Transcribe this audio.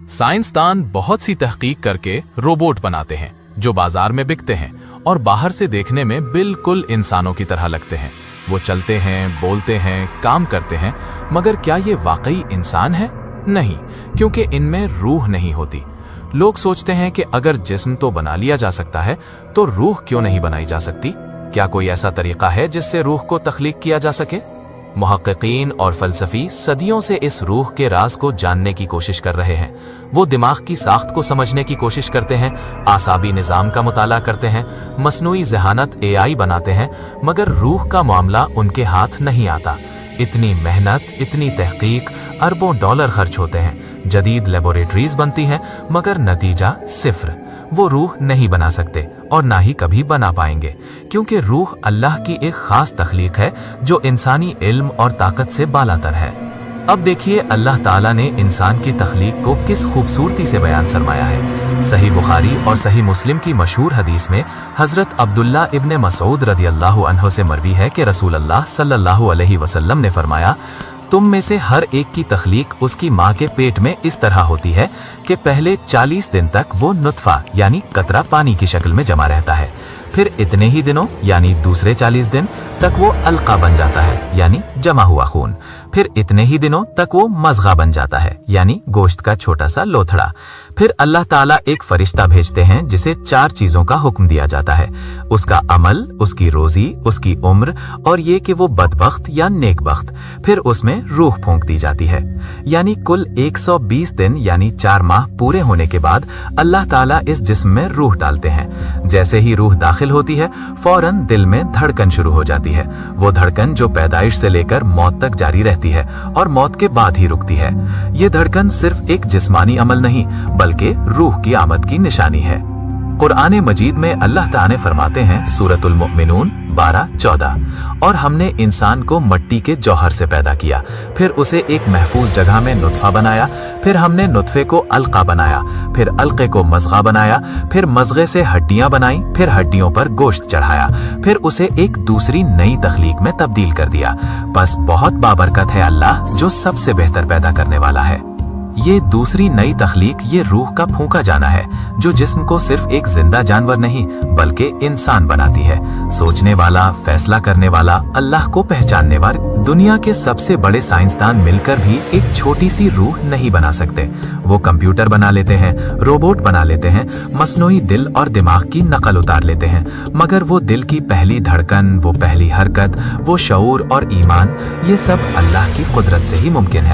साइंसदान बहुत सी तहकीक करके रोबोट बनाते हैं जो बाजार में बिकते हैं और बाहर से देखने में बिल्कुल इंसानों की तरह लगते हैं। वो चलते हैं, बोलते हैं, काम करते हैं, मगर क्या ये वाकई इंसान है? नहीं, क्योंकि इनमें रूह नहीं होती। लोग सोचते हैं कि अगर जिस्म तो बना लिया जा सकता है तो रूह क्यों नहीं बनाई जा सकती? क्या कोई ऐसा तरीका है जिससे रूह को तख्लीक किया जा सके? मुहक्किकीन और फलसफी सदियों से इस रूह के राज को जानने की कोशिश कर रहे हैं। वो दिमाग की साख्त को समझने की कोशिश करते हैं, आसाबी निज़ाम का मुताला करते हैं, मसनूई ज़हानत AI बनाते हैं, मगर रूह का मामला उनके हाथ नहीं आता। इतनी मेहनत, इतनी तहकीक, अरबों डॉलर खर्च होते हैं, जदीद लेबोरेटरीज बनती हैं, मगर नतीजा सिफ्र। वो रूह नहीं बना सकते और ना ही कभी बना पाएंगे, क्योंकि रूह अल्लाह की एक खास तख्लीक है जो इंसानी इल्म और ताकत से बालातर है। अब देखिए अल्लाह ताला ने इंसान की तख्लीक को किस खूबसूरती से बयान फरमाया है। सही बुखारी और सही मुस्लिम की मशहूर हदीस में हजरत अब्दुल्ला इब्ने मसूद रदियल्लाहु अन्हु से मरवी है कि रसूल अल्लाह सल्लल्लाहु अलैहि वसल्लम ने फरमाया, तुम में से हर एक की तख्लीक उसकी माँ के पेट में इस तरह होती है कि पहले 40 दिन तक वो नुत्फा यानी कतरा पानी की शक्ल में जमा रहता है, फिर इतने ही दिनों यानी दूसरे 40 दिन तक वो अलका बन जाता है यानी जमा हुआ खून, फिर इतने ही दिनों तक वो मज़गा बन जाता है यानी गोश्त का छोटा सा लोथड़ा। फिर अल्लाह ताला एक फरिश्ता भेजते हैं जिसे 4 चीजों का हुक्म दिया जाता है, उसका अमल, उसकी रोजी, उसकी उम्र और ये कि वो बदबख्त या नेकबख्त। फिर उसमें रूह फूंक दी जाती है, यानी कुल 120 दिन यानी 4 माह पूरे होने के बाद अल्लाह ताला इस जिस्म में रूह डालते हैं। जैसे ही रूह दाखिल होती है फौरन दिल में धड़कन शुरू हो जाती है। वो धड़कन जो पैदाइश से लेकर मौत तक जारी रहती है और मौत के बाद ही रुकती है। ये धड़कन सिर्फ एक जिस्मानी अमल नहीं बल्कि रूह की आमद की निशानी है। कुरान मजीद में अल्लाह ताला फरमाते हैं सूरतुल मुमिनून 12-14, और हमने इंसान को मिट्टी के जौहर से पैदा किया, फिर उसे एक महफूज जगह में नुत्फा बनाया, फिर हमने नुत्फे को अलका बनाया, फिर अलके को मज़गा बनाया, फिर मज़गे से हड्डियां बनाई, फिर हड्डियों पर गोश्त चढ़ाया, फिर उसे एक दूसरी नई तख्लीक में तब्दील कर दिया। बस बहुत बाबरकत है अल्लाह जो सबसे बेहतर पैदा करने वाला है। ये दूसरी नई तख्लीक ये रूह का फूंका जाना है जो जिस्म को सिर्फ एक जिंदा जानवर नहीं बल्कि इंसान बनाती है, सोचने वाला, फैसला करने वाला, अल्लाह को पहचानने वाला। दुनिया के सबसे बड़े साइंसदान मिलकर भी एक छोटी सी रूह नहीं बना सकते। वो कंप्यूटर बना लेते हैं, रोबोट बना लेते हैं, मसनूई दिल और दिमाग की नकल उतार लेते हैं, मगर वो दिल की पहली धड़कन, वो पहली हरकत, वो शऊर और ईमान, ये सब अल्लाह की कुदरत से ही मुमकिन है।